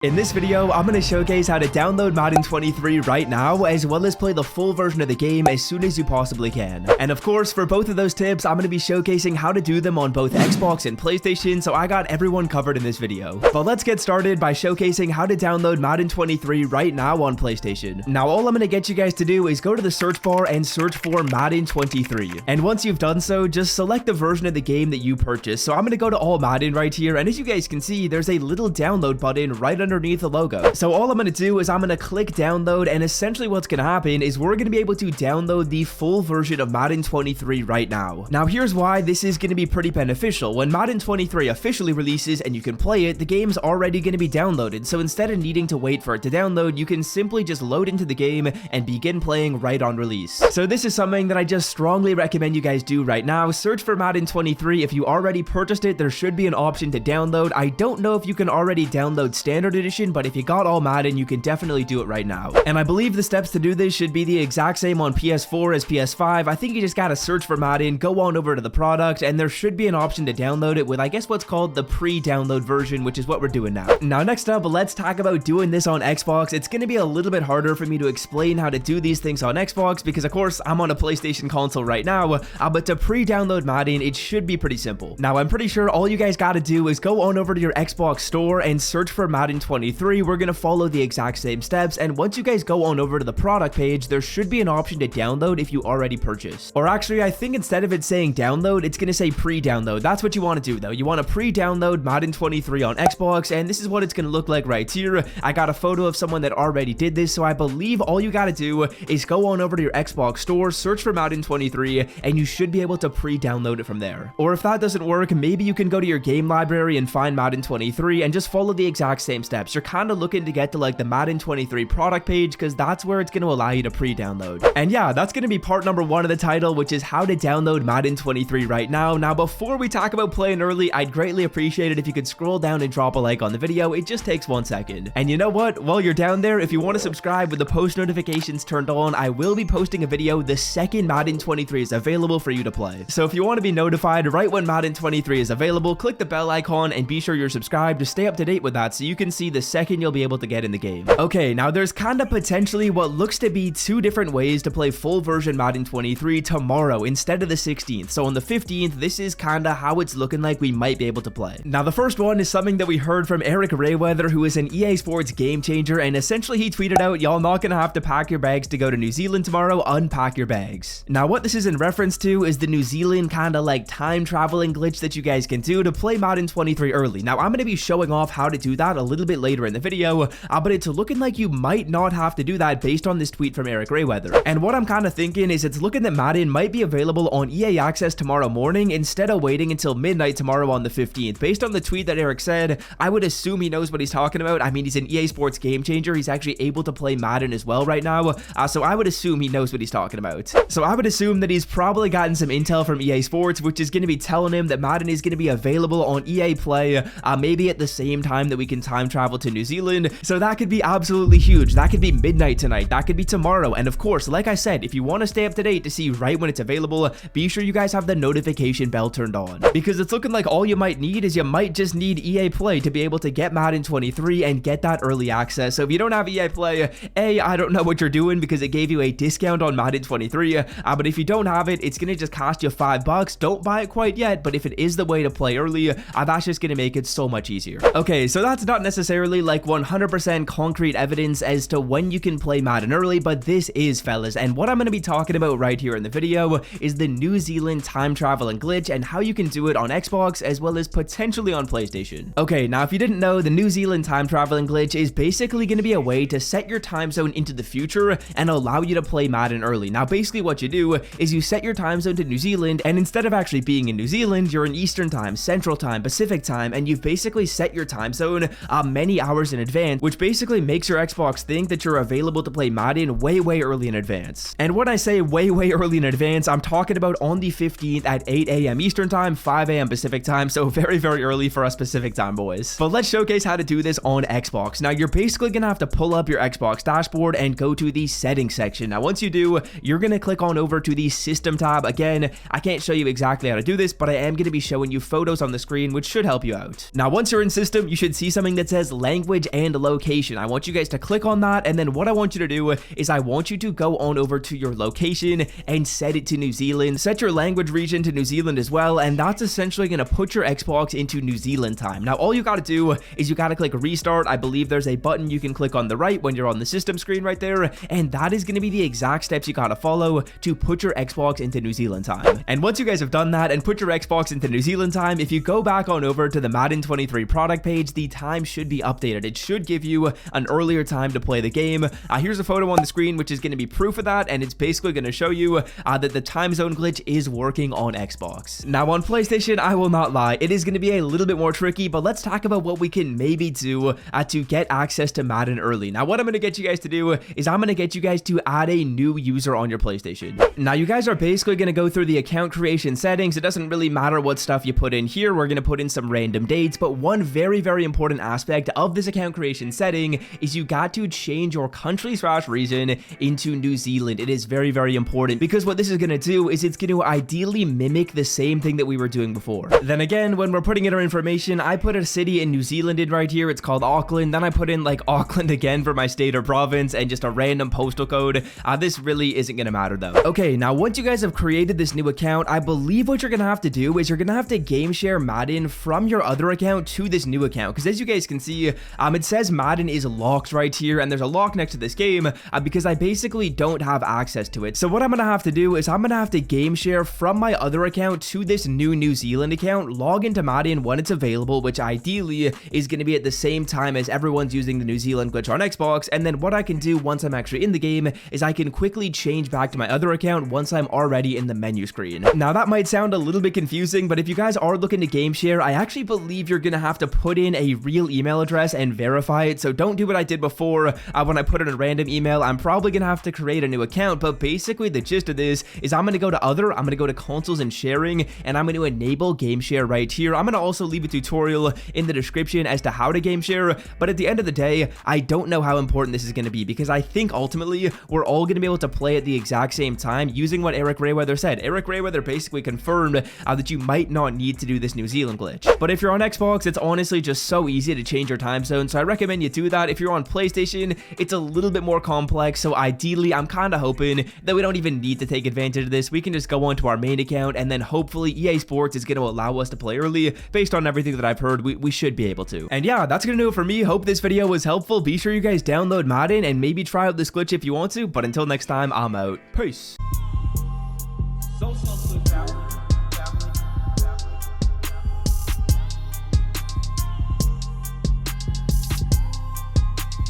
In this video, I'm going to showcase how to download Madden 23 right now, as well as play the full version of the game as soon as you possibly can. And of course, for both of those tips, I'm going to be showcasing how to do them on both Xbox and PlayStation, so I got everyone covered in this video. But let's get started by showcasing how to download Madden 23 right now on PlayStation. Now, all I'm going to get you guys to do is go to the search bar and search for Madden 23. And once you've done so, just select the version of the game that you purchased. So I'm going to go to All Madden right here, and as you guys can see, there's a little download button right underneath the logo. So all I'm going to do is I'm going to click download, and essentially what's going to happen is we're going to be able to download the full version of Madden 23 right now. Now here's why this is going to be pretty beneficial. When Madden 23 officially releases and you can play it, the game's already going to be downloaded, so instead of needing to wait for it to download, you can simply just load into the game and begin playing right on release. So this is something that I just strongly recommend you guys do right now. Search for Madden 23. If you already purchased it, there should be an option to download. I don't know if you can already download Standard Edition, but if you got All Madden, you can definitely do it right now. And I believe the steps to do this should be the exact same on PS4 as PS5. I think you just gotta search for Madden, go on over to the product, and there should be an option to download it with, I guess, what's called the pre-download version, which is what we're doing now. Now, next up, let's talk about doing this on Xbox. It's gonna be a little bit harder for me to explain how to do these things on Xbox because, of course, I'm on a PlayStation console right now, but to pre-download Madden, it should be pretty simple. Now, I'm pretty sure all you guys gotta do is go on over to your Xbox store and search for Madden 23. We're gonna follow the exact same steps, and once you guys go on over to the product page, there should be an option to download if you already purchased. Or actually, I think instead of it saying download, it's gonna say pre-download. That's what you want to do though. You want to pre-download Madden 23 on Xbox, and this is what it's gonna look like right here. I got a photo of someone that already did this, so I believe all you gotta do is go on over to your Xbox store, search for Madden 23, and you should be able to pre-download it from there. Or if that doesn't work, maybe you can go to your game library and find Madden 23 and just follow the exact same steps. You're kind of looking to get to like the Madden 23 product page because that's where it's going to allow you to pre-download. And yeah, that's going to be part number one of the title, which is how to download Madden 23 right now. Now, before we talk about playing early, I'd greatly appreciate it if you could scroll down and drop a like on the video. It just takes 1 second. And you know what? While you're down there, if you want to subscribe with the post notifications turned on, I will be posting a video the second Madden 23 is available for you to play. So if you want to be notified right when Madden 23 is available, click the bell icon and be sure you're subscribed to stay up to date with that so you can see the second you'll be able to get in the game. Okay, now there's kind of potentially what looks to be two different ways to play full version Madden 23 tomorrow instead of the 16th. So on the 15th, this is kind of how it's looking like we might be able to play. Now the first one is something that we heard from Eric Rayweather, who is an EA Sports game changer, and essentially he tweeted out, y'all not gonna have to pack your bags to go to New Zealand tomorrow, unpack your bags. Now what this is in reference to is the New Zealand kind of like time traveling glitch that you guys can do to play Madden 23 early. Now I'm going to be showing off how to do that a little bit later in the video, but it's looking like you might not have to do that based on this tweet from Eric Rayweather. And what I'm kind of thinking is it's looking that Madden might be available on EA Access tomorrow morning instead of waiting until midnight tomorrow on the 15th. Based on the tweet that Eric said, I would assume he knows what he's talking about. I mean, he's an EA Sports game changer. He's actually able to play Madden as well right now, so I would assume he knows what he's talking about. So I would assume that he's probably gotten some intel from EA Sports, which is going to be telling him that Madden is going to be available on EA Play, maybe at the same time that we can time travel to New Zealand. So that could be absolutely huge. That could be midnight tonight. That could be tomorrow. And of course, like I said, if you want to stay up to date to see right when it's available, be sure you guys have the notification bell turned on, because it's looking like all you might need is you might just need EA Play to be able to get Madden 23 and get that early access. So if you don't have EA Play, I don't know what you're doing because it gave you a discount on Madden 23, but if you don't have it, it's going to just cost you $5. Don't buy it quite yet, but if it is the way to play early, that's just going to make it so much easier. Okay, so that's not necessarily like 100% concrete evidence as to when you can play Madden early, but this is, fellas, and what I'm going to be talking about right here in the video is the New Zealand time traveling glitch and how you can do it on Xbox as well as potentially on PlayStation. Okay, now if you didn't know, the New Zealand time traveling glitch is basically going to be a way to set your time zone into the future and allow you to play Madden early. Now basically what you do is you set your time zone to New Zealand, and instead of actually being in New Zealand, you're in Eastern time, Central time, Pacific time, and you've basically set your time zone many hours in advance, which basically makes your Xbox think that you're available to play Madden way early in advance. And when I say way early in advance, I'm talking about on the 15th at 8 a.m. Eastern time, 5 a.m. Pacific time, so very early for us Pacific time boys. But let's showcase how to do this on Xbox. Now you're basically gonna have to pull up your Xbox dashboard and go to the settings section. Now once you do, you're gonna click on over to the system tab. Again, I can't show you exactly how to do this, but I am gonna be showing you photos on the screen, which should help you out. Now once you're in system, you should see something that says says language and location. I want you guys to click on that, and then what I want you to do is I want you to go on over to your location and set it to New Zealand. Set your language region to New Zealand as well, and that's essentially going to put your Xbox into New Zealand time. Now, all you got to do is you got to click restart. I believe there's a button you can click on the right when you're on the system screen right there, and that is going to be the exact steps you got to follow to put your Xbox into New Zealand time. And once you guys have done that and put your Xbox into New Zealand time, if you go back on over to the Madden 23 product page, the time should be updated. It should give you an earlier time to play the game. Here's a photo on the screen which is going to be proof of that, and it's basically going to show you that the time zone glitch is working on Xbox. Now on PlayStation, I will not lie, it is going to be a little bit more tricky, but let's talk about what we can maybe do to get access to Madden early. Now what I'm going to get you guys to do is I'm going to get you guys to add a new user on your PlayStation. Now you guys are basically going to go through the account creation settings. It doesn't really matter what stuff you put in here. We're going to put in some random dates, but one very, very important aspect of this account creation setting is you got to change your country/region into New Zealand. It is very, very important, because what this is going to do is it's going to ideally mimic the same thing that we were doing before. Then again, when we're putting in our information, I put a city in New Zealand in right here. It's called Auckland. Then I put in like Auckland again for my state or province and just a random postal code. This really isn't going to matter though. Okay, now once you guys have created this new account, I believe what you're going to have to do is you're going to have to game share Madden from your other account to this new account, because as you guys can see, it says Madden is locked right here, and there's a lock next to this game because I basically don't have access to it. So what I'm going to have to do is I'm going to have to game share from my other account to this new New Zealand account, log into Madden when it's available, which ideally is going to be at the same time as everyone's using the New Zealand glitch on Xbox. And then what I can do once I'm actually in the game is I can quickly change back to my other account once I'm already in the menu screen. Now that might sound a little bit confusing, but if you guys are looking to game share, I actually believe you're going to have to put in a real email address and verify it. So don't do what I did before when I put in a random email. I'm probably going to have to create a new account, but basically the gist of this is I'm going to go to other, I'm going to go to consoles and sharing, and I'm going to enable game share right here. I'm going to also leave a tutorial in the description as to how to game share, but at the end of the day, I don't know how important this is going to be, because I think ultimately we're all going to be able to play at the exact same time using what Eric Rayweather said. Eric Rayweather basically confirmed that you might not need to do this New Zealand glitch. But if you're on Xbox, it's honestly just so easy to change your time zone, so I recommend you do that. If you're on PlayStation, it's a little bit more complex, so ideally I'm kind of hoping that we don't even need to take advantage of this. We can just go onto our main account, and then hopefully EA Sports is going to allow us to play early. Based on everything that I've heard, we should be able to. And yeah, that's going to do it for me. Hope this video was helpful. Be sure you guys download Madden and maybe try out this glitch if you want to, but until next time, I'm out. Peace. So,